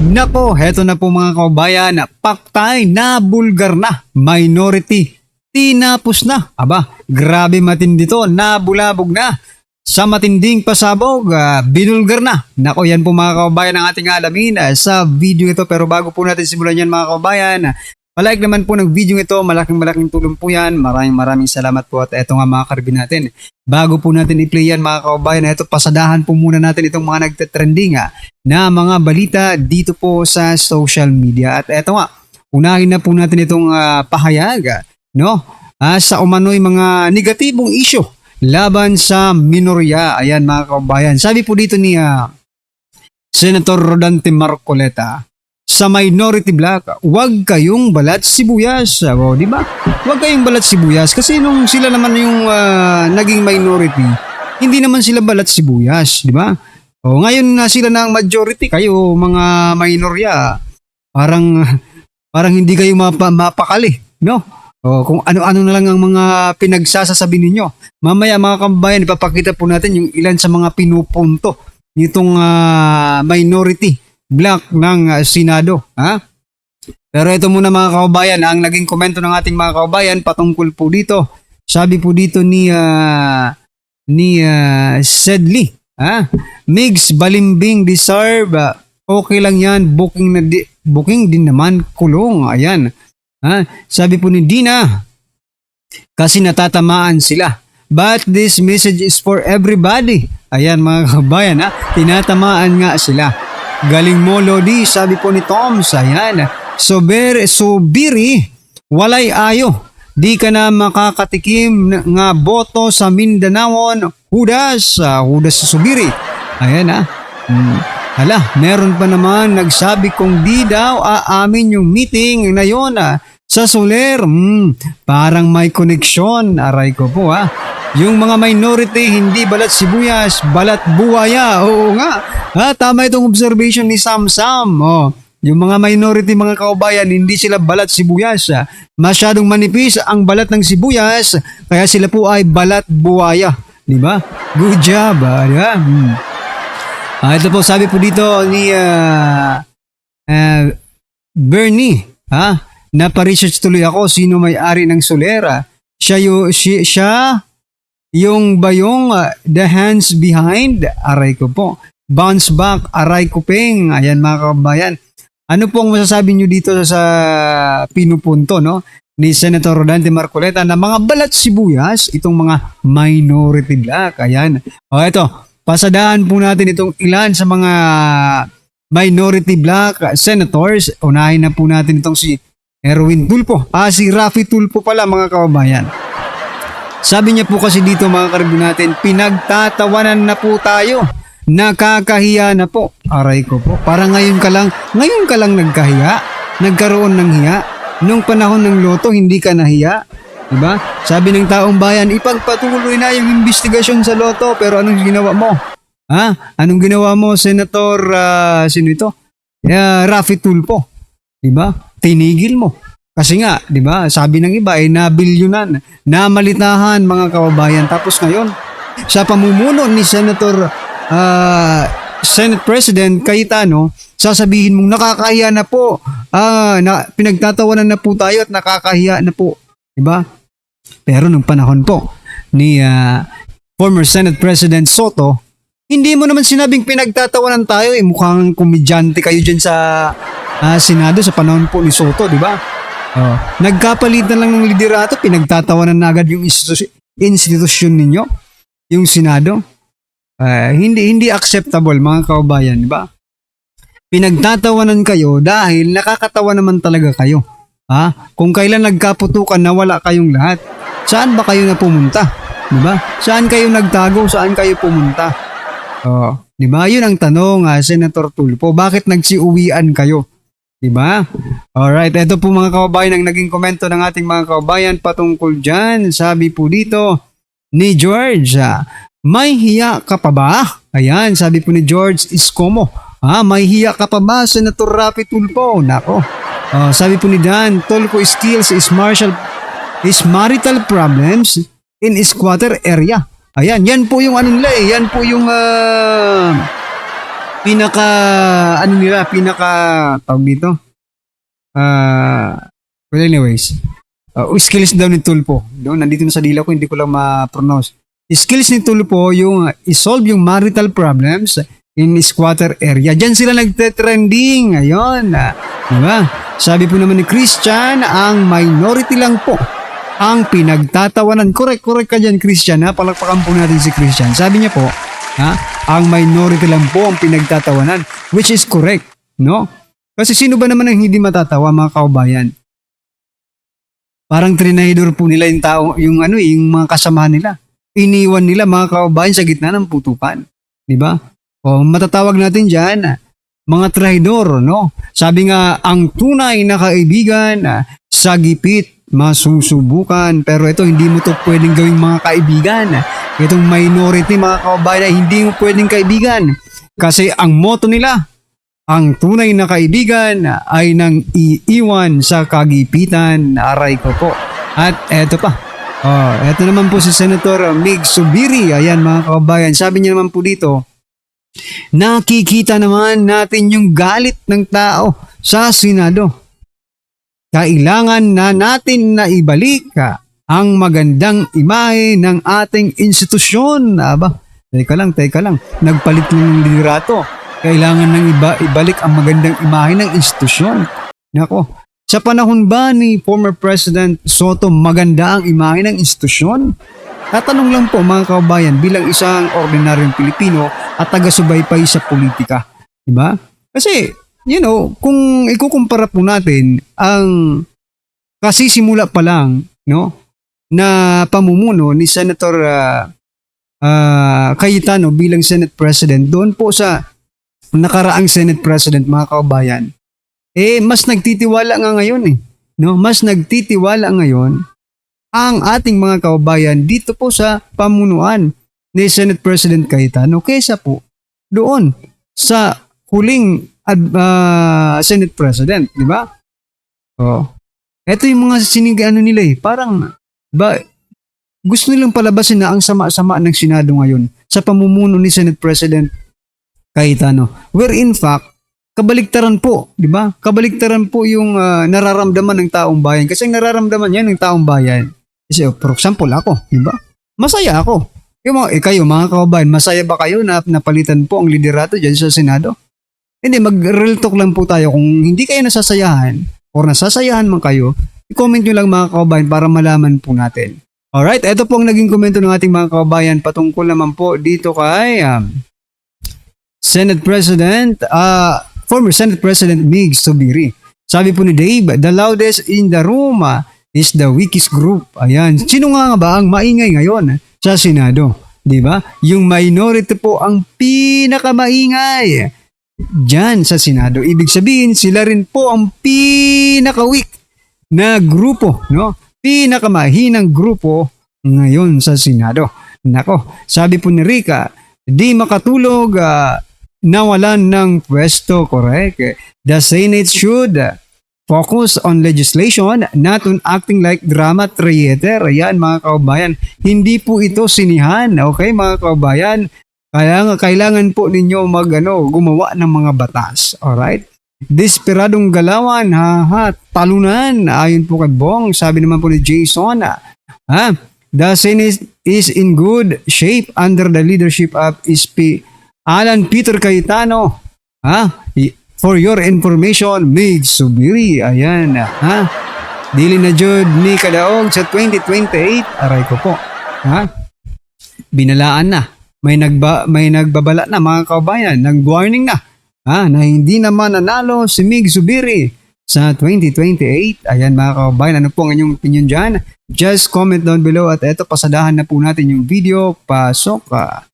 Nako, heto na po mga kabayan, paktay na bulgar na, minority, tinapos na. Aba, grabe matindi to, nabulabog na. Sa matinding pasabog, binulgar na. Nako, yan po mga kabayan ang ating alamin sa video ito. Pero bago po natin simulan yan mga kabayan, palike naman po ng video ito, malaking tulong po yan. Maraming salamat po at eto nga mga karibin natin. Bago po natin i-play yan mga kabayan, ito pasadahan po muna natin itong mga nagtatrending na mga balita dito po sa social media. At eto nga, unahin na po natin itong pahayag no? Sa umano'y mga negatibong issue laban sa minorya. Ayan mga kabayan, sabi po dito ni Senator Rodante Marcoleta, sa minority black, huwag kayong balat sibuyas. O, di ba? Huwag kayong balat sibuyas kasi nung sila naman yung naging minority, hindi naman sila balat sibuyas, di ba? O, ngayon na sila na ang majority, kayo mga minorya, parang hindi kayo mapakali, no? O, kung ano-ano na lang ang mga pinagsasasabi ninyo. Mamaya mga kabayan, ipapakita po natin yung ilan sa mga pinupunto nitong minority black ng Senado, ha? Pero ito muna mga kababayan, ang naging komento ng ating mga kababayan patungkol po dito. Sabi po dito ni Sedley, ha? Migs Balimbing deserve, okay lang yan, booking din naman, kulong. Ayan. Ha? Sabi po ni Dina, kasi natatamaan sila. But this message is for everybody. Ayan mga kababayan, ha? Tinatamaan nga sila. Galing mo, Lodi, sabi po ni Toms. Ayan. Sobiri, walay ayo. Di ka na makakatikim nga boto sa Mindanaon. Hudas sa Subiri. Ayan ha. Hala, meron pa naman nagsabi kung di daw aamin yung meeting na yon sa Soler. Parang may koneksyon. Aray ko po ha. Yung mga minority, hindi balat sibuyas, balat buwaya. Oo nga. Tama itong observation ni Sam. Oh, yung mga minority, mga kaubayan, hindi sila balat sibuyas. Masyadong manipis ang balat ng sibuyas, kaya sila po ay balat buwaya. Di ba? Good job. Di ba? Ito po, sabi po dito ni Bernie, napa-research tuloy ako sino may-ari ng Solera. Siya yung bayong the hands behind, aray ko po. Bounce back, aray ko peng. Ayan mga kabayan. Ano pong masasabi nyo dito sa pinupunto no ni Senator Rodante Marcoleta na mga balat sibuyas itong mga minority black? Ayan. O ito, pasadahan po natin itong ilan sa mga minority black senators. Unahin na po natin itong si Erwin Tulfo. Si Raffy Tulfo pala mga kababayan. Sabi niya po kasi dito mga karibin natin, pinagtatawanan na po tayo. Nakakahiya na po. Aray ko po. Parang ngayon ka lang nagkahiya. Nagkaroon ng hiya. Nung panahon ng loto, hindi ka nahiya. Diba? Sabi ng taong bayan, ipagpatuloy na yung investigasyon sa loto. Pero anong ginawa mo? Anong ginawa mo, Senator, sino ito? Raffy Tulfo. Diba? Tinigil mo. Kasi nga, di ba, sabi ng iba ay nabilyunan, namalitahan mga kababayan. Tapos ngayon, sa pamumuno ni Senate President Cayetano, sasabihin mong nakakahiya na po, pinagtatawanan na po tayo at nakakahiya na po. Di ba? Pero nung panahon po ni former Senate President Soto, hindi mo naman sinabing pinagtatawanan tayo. Mukhang komedyante kayo dyan sa Senado sa panahon po ni Soto, di ba? Nagkapalitan lang ng liderato, pinagtatawanan na agad yung institusyon ninyo, yung Senado. Hindi acceptable mga kababayan, di ba? Pinagtatawanan kayo dahil nakakatawa naman talaga kayo. Kung kailan nagkaputukan na wala kayong lahat, saan ba kayo na pumunta? Di ba? Saan kayo nagtago? Saan kayo pumunta? Di ba? Yun ang tanong, Senator Tulfo. Bakit nagsiuwian kayo? Diba? Alright, ito po mga kababayan ang naging komento ng ating mga kababayan patungkol dyan. Sabi po dito ni George, may hiya ka pa ba? Ayan, sabi po ni George Iscomo, may hiya ka pa ba, Senator Raffy Tulfo? Nako. Sabi po ni Dan, Tulfo skills is marital problems in squatter area. Ayan, yan po yung ano nila yan po yung pinaka, ano nila, tawag dito, well anyways, skills daw ni Tulpo. Doon, nandito na sa dila ko, hindi ko lang ma-pronounce. Skills ni Tulpo, yung isolve yung marital problems in squatter area. Diyan sila nagte-trending. Ayun. Diba? Sabi po naman ni Christian, ang minority lang po ang pinagtatawanan. Correct ka dyan, Christian. Ha? Palakpakan po natin si Christian. Sabi niya po, ha? Ang minority lang po ang pinagtatawanan. Which is correct. No? Kasi sino ba naman ang hindi matatawa, mga kaubayan? Parang trinahidor po nila yung tao, yung mga kasamahan nila. Iniwan nila, mga kaubayan, sa gitna ng putukan. Diba? O matatawag natin dyan, mga trahidor, no? Sabi nga, ang tunay na kaibigan, sa gipit, masusubukan. Pero ito, hindi mo to pwedeng gawing mga kaibigan. Itong minority, mga kaubayan, hindi mo pwedeng kaibigan. Kasi ang motto nila, ang tunay na kaibigan ay nang iiwan sa kagipitan. Aray ko po. At eto pa. Eto naman po si Senator Mig Zubiri. Ayan, mga kaubayan. Sabi niya naman po dito, nakikita naman natin yung galit ng tao sa Senado. Kailangan na natin na ibalik ang magandang imahe ng ating institusyon. Aba, teka lang. Nagpalit lang ng liderato. Kailangan nang ibalik ang magandang imahe ng institusyon. Nako, sa panahon ba ni former President Soto maganda ang imahe ng institusyon? Tatanong lang po, mga kaubayan, bilang isang ordinaryong Pilipino at taga-subaybay sa politika. Diba? Kasi, kung ikukumpara po natin ang kasisimula pa lang, no, na pamumuno ni Senator Cayetano bilang Senate President, doon po sa nakaraang Senate President, mga kaubayan, mas nagtitiwala nga ngayon no? Mas nagtitiwala ngayon ang ating mga kaubayan dito po sa pamunuan ni Senate President Cayetano kaysa po doon sa huling Senate President, di ba? Ito yung mga nila parang gusto nilang palabasin na ang sama-sama ng Senado ngayon sa pamumuno ni Senate President Cayetano. Where in fact, kabaliktaran po, di ba? Kabaliktaran po yung nararamdaman ng taong bayan. Kasi ang nararamdaman yan ng taong bayan. Kasi, for example, ako, di ba? Masaya ako. Kayo, mga kababayan, masaya ba kayo na napalitan po ang liderato dyan sa Senado? Hindi, mag-real talk lang po tayo. Kung hindi kayo nasasayahan or nasasayahan man kayo, i-comment nyo lang, mga kababayan, para malaman po natin. Alright, ito po ang naging komento ng ating mga kababayan patungkol naman po dito kay former Senate President Mig Zubiri. Sabi po ni Dave, the loudest in the room is the weakest group. Ayan. Sino nga ba ang maingay ngayon sa Senado? Di ba? Yung minority po ang pinakamaingay dyan sa Senado. Ibig sabihin, sila rin po ang pinaka-weak na grupo, no? Pinakamahinang grupo ngayon sa Senado. Nako, sabi po ni Rica, di makatulog, nawalan ng pwesto, correct? The Senate should focus on legislation, not on acting like drama theater. Ayan, mga kaubayan. Hindi po ito sinihan, okay, mga kaubayan? Kailangan po ninyo gumawa ng mga batas, alright? Desperadong galawan, talunan, ayon po kay Bong. Sabi naman po ni Jason, the Senate is in good shape under the leadership of SP Alan Peter Cayetano. For your information, Mig Zubiri. Ayan. Dili na jud ni kadaog sa 2028. Aray ko po. Binalaan na. May nagbabala na, mga kaubayan. Nag-warning na. Na hindi naman nanalo si Mig Zubiri sa 2028. Ayan, mga kaubayan. Ano po ang inyong opinion dyan? Just comment down below at eto, pasadahan na po natin yung video. Pasok ka.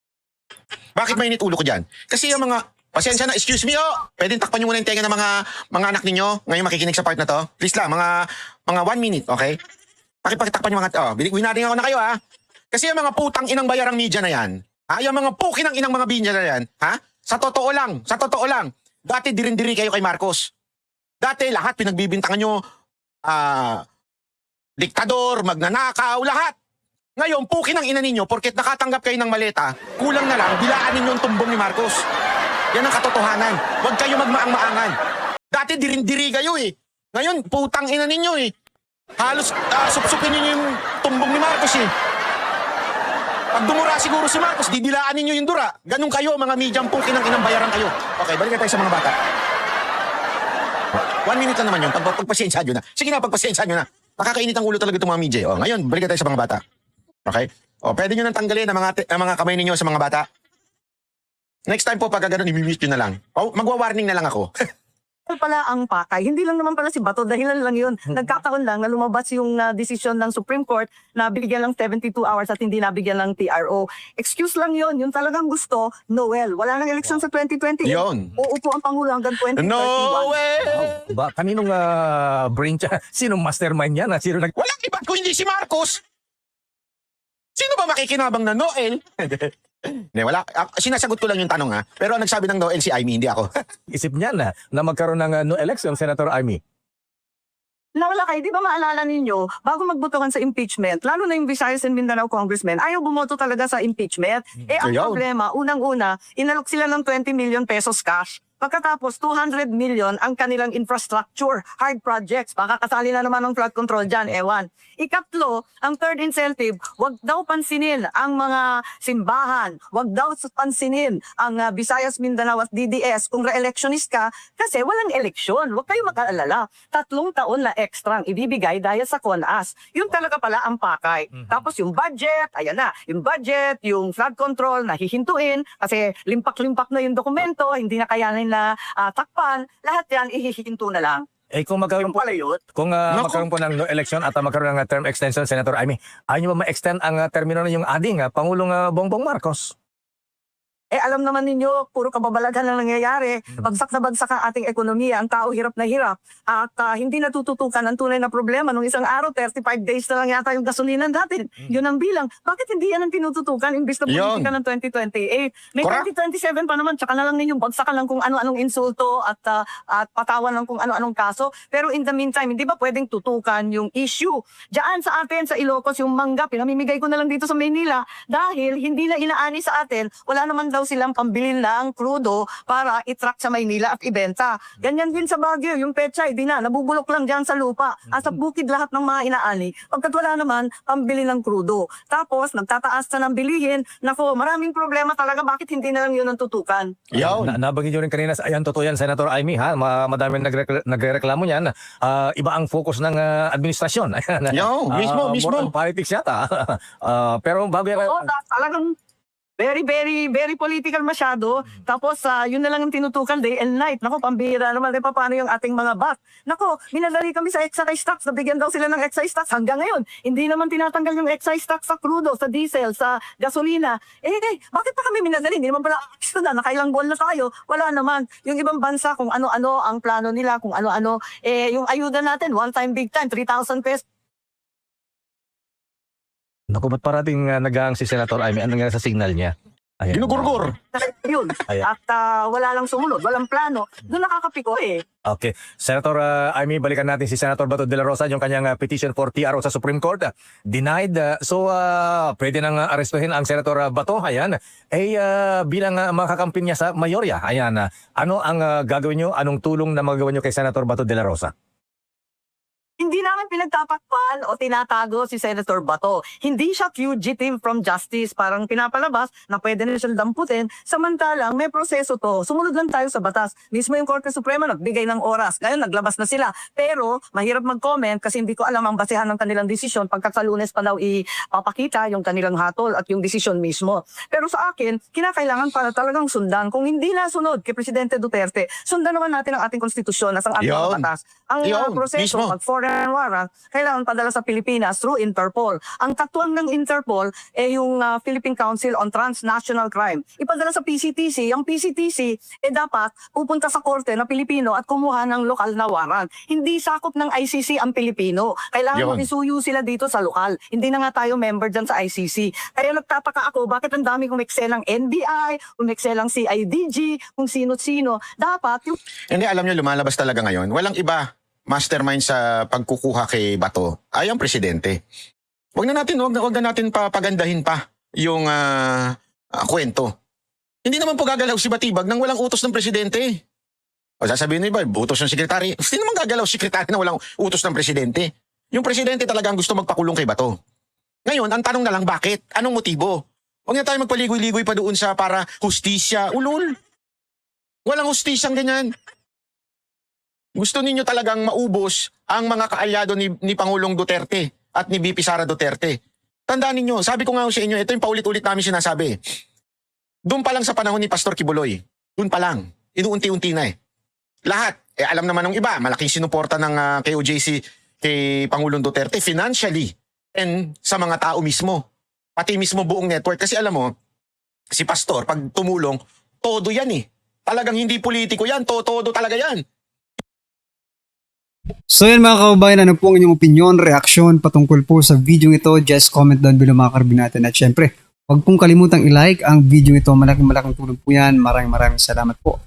Bakit mainit ulo ko dyan? Kasi yung mga, pasensya na, excuse me pwedeng takpan nyo muna yung tenga ng mga anak ninyo ngayon makikinig sa part na to. Please lang, mga 1 minute, okay? Pakitakpan yung mga, winaring ako na kayo Kasi yung mga putang inang bayarang media na yan, yung mga pukinang inang mga binya na yan, sa totoo lang, dati dirin-diri kayo kay Marcos. Dati lahat pinagbibintangan nyo, diktador, magnanakaw, lahat. Ngayon, pukin ang ina ninyo, porket nakatanggap kayo ng maleta, kulang na lang, bilaan ninyo ang tumbong ni Marcos. Yan ang katotohanan. Huwag kayo magmaang-maangan. Dati dirindiri kayo eh. Ngayon, putang ina ninyo eh. Halos supsupin ninyo yung tumbong ni Marcos eh. Pag dumura siguro si Marcos, didilaan ninyo yung dura. Ganun kayo, mga medyang pong inang bayaran kayo. Okay, balikan tayo sa mga bata. 1 minute lang naman yun. Pagpasensya nyo na. Sige na, pagpasensya nyo na. Nakakainit ang ulo talaga itong mga media. O, ngayon, balikan tayo sa mga bata. Okay? O, pwede nyo nang tanggalin ang mga kamay ninyo sa mga bata. Next time po, pag gano'n, imimute nyo na lang. O, magwa-warning na lang ako. Pala ang pakay. Hindi lang naman pala si Bato, dahilan lang yun. Nagkataon lang na lumabas yung desisyon ng Supreme Court na bigyan lang 72 hours at hindi nabigyan ng TRO. Excuse lang yun. Yung talagang gusto, Noel. Wala nang eleksyon sa 2028. Yun. Uupo ang Pangulo hanggang 2031. No way! Ba, kaninong brain siya? Sinong mastermind yan? Sino Walang iba kung hindi si Marcos. Sino ba makikinabang na Noel? Hindi, wala. Sinasagot ko lang yung tanong ha. Pero ang nagsabi ng Noel si Amy, hindi ako. isip niya na magkaroon ng no election, Senator Amy? Nakalakay, di ba maalala ninyo, bago magbotohan sa impeachment, lalo na yung Visayas and Mindanao Congressman, ayaw bumoto talaga sa impeachment. Ang Ayaw. problema, unang-una, inalok sila ng 20 million pesos cash. Pagkatapos, 200 million ang kanilang infrastructure, hard projects. Makakasali na naman ng flood control dyan, ewan. Ikatlo, ang third incentive, wag daw pansinin ang mga simbahan, wag daw pansinin ang Visayas, Mindanao at DDS kung re-electionist ka kasi walang eleksyon. Huwag kayo mag-aalala. 3 taon na extra ang ibibigay dahil sa CONAS. Yun talaga pala ang pakay. Tapos yung budget, ayan na, yung budget, yung flood control, nahihintuin kasi limpak-limpak na yung dokumento, hindi na kayanin na takpan, lahat yan ihihinto na lang. Kung magkaroon po, Pala yun. kung magkaroon po ng no election at magkaroon ng term extension, Senator Amy, ayaw niyo ba ma-extend ang termino ng yung ading Pangulong Bongbong Marcos? Alam naman ninyo, puro kababalaghan na nangyayari. Bagsak na bagsak ang ating ekonomiya. Ang tao hirap na hirap. At hindi natututukan ang tunay na problema. Nung isang araw, 35 days na lang yata yung gasolinan natin. Yun ang bilang. Bakit hindi yan ang tinututukan imbis na politika ng 2028? May Correct. 2027 pa naman. Tsaka na lang ninyo bagsakan lang kung ano-anong insulto at patawan lang kung ano-anong kaso. Pero in the meantime, hindi ba pwedeng tutukan yung issue? Diyan sa atin, sa Ilocos, yung mangga, pinamimigay ko na lang dito sa Maynila dahil hindi na inaani sa atin. Wala naman daw silang pambili ng krudo para i-truck sa Maynila at ibenta. Ganyan din sa Baguio, yung pechay, di na, nabubulok lang dyan sa lupa. Sa bukid lahat ng mga inaani. Pagkat wala naman, pambili ng krudo. Tapos, nagtataas na ng bilihin. Nako, maraming problema talaga. Bakit hindi na lang yun ang tutukan? Yun. Nabanggit niyo rin kanina, ayan totoo yan, Senator Amy, madami nagreklamo niyan. Iba ang focus ng administrasyon. Ayan, Mismo. more on politics yata. Pero bago yan, Oo, talagang very political masyado. Tapos, yun na lang ang tinutukan day and night. Nako, pambihira naman. Paano yung ating mga bat? Nako, minadali kami sa excise tax. Nabigyan daw sila ng excise tax. Hanggang ngayon, hindi naman tinatanggal yung excise tax sa crudo, sa diesel, sa gasolina. Bakit pa kami minadali? Hindi naman pala gusto na. Nakailang buwan na tayo. Wala naman. Yung ibang bansa, kung ano-ano ang plano nila, kung ano-ano. Yung ayuda natin, one time, big time, 3,000 pesos. naku, ba't parating nag-aang si Senator Amy? Ano nga sa signal niya? Ayan. Ginugurgur. Yun. Ayan. At wala lang sumunod, walang plano. Doon nakakapiko Okay. Senator Amy, balikan natin si Senator Bato de la Rosa, yung kanyang petition for TRO sa Supreme Court. Denied. Pwede nang arestuhin ang Senator Bato. Ayan. Bilang makakampi niya sa mayorya. Ayan. Ano ang gagawin nyo? Anong tulong na magagawin nyo kay Senator Bato de la Rosa? Hindi namin pinagtatakpan o tinatago si Senator Bato. Hindi siya fugitive from justice. Parang pinapalabas na pwede na siyang damputin. Samantalang may proseso to. Sumunod lang tayo sa batas. Mismo yung Korte Suprema nagbigay ng oras. Ngayon naglabas na sila. Pero mahirap mag-comment kasi hindi ko alam ang basehan ng kanilang desisyon pagkat sa Lunes pa daw ipapakita yung kanilang hatol at yung desisyon mismo. Pero sa akin, kinakailangan para talagang sundan. Kung hindi nasunod kay Presidente Duterte, sundan naman natin ang ating konstitusyon at ang ating Yun. mga batas. Ang proseso, Mismo. pag foreign warrant, kailangan padala sa Pilipinas through Interpol. Ang katuwang ng Interpol yung Philippine Council on Transnational Crime. Ipadala sa PCTC. Ang PCTC dapat pupunta sa korte na Pilipino at kumuha ng lokal na warrant. Hindi sakop ng ICC ang Pilipino. Kailangan Yun. makisuyo sila dito sa lokal. Hindi na nga tayo member dyan sa ICC. Kaya nagtataka ako bakit ang dami kumikselang NBI, kumikselang CIDG, kung sino-sino. Dapat yung Hindi, alam nyo, lumalabas talaga ngayon. Walang iba mastermind sa pagkukuha kay Bato ay ang presidente. Wag na natin papagandahin pa yung kwento. Hindi naman po gagalaw si Batibag nang walang utos ng presidente. O sasabihin nyo ba, utos ng sekretary? Hindi naman gagalaw si sekretary na walang utos ng presidente. Yung presidente talaga ang gusto magpakulong kay Bato. Ngayon, ang tanong na lang, bakit? Anong motibo? Huwag na tayo magpaligoy-ligoy pa doon sa para hustisya. Ulul. Walang hustisyang ganyan. Gusto ninyo talagang maubos ang mga kaalyado ni Pangulong Duterte at ni BP Sara Duterte. Tandaan ninyo, sabi ko nga sa inyo, ito yung paulit-ulit namin sinasabi. Doon pa lang sa panahon ni Pastor Kibuloy, doon pa lang, inuunti-unti na eh. Lahat, alam naman ng iba, malaking sinuporta ng KOJC kay Pangulong Duterte financially and sa mga tao mismo. Pati mismo buong network. Kasi alam mo, si Pastor, pag tumulong, todo yan eh. Talagang hindi politiko yan, todo talaga yan. So yan mga kababayan, ano po ang inyong opinion, reaksyon patungkol po sa video ito? Just comment down below mga karabin natin. At syempre, huwag pong kalimutang i-like ang video ito. Malaking tulong po yan. Maraming salamat po.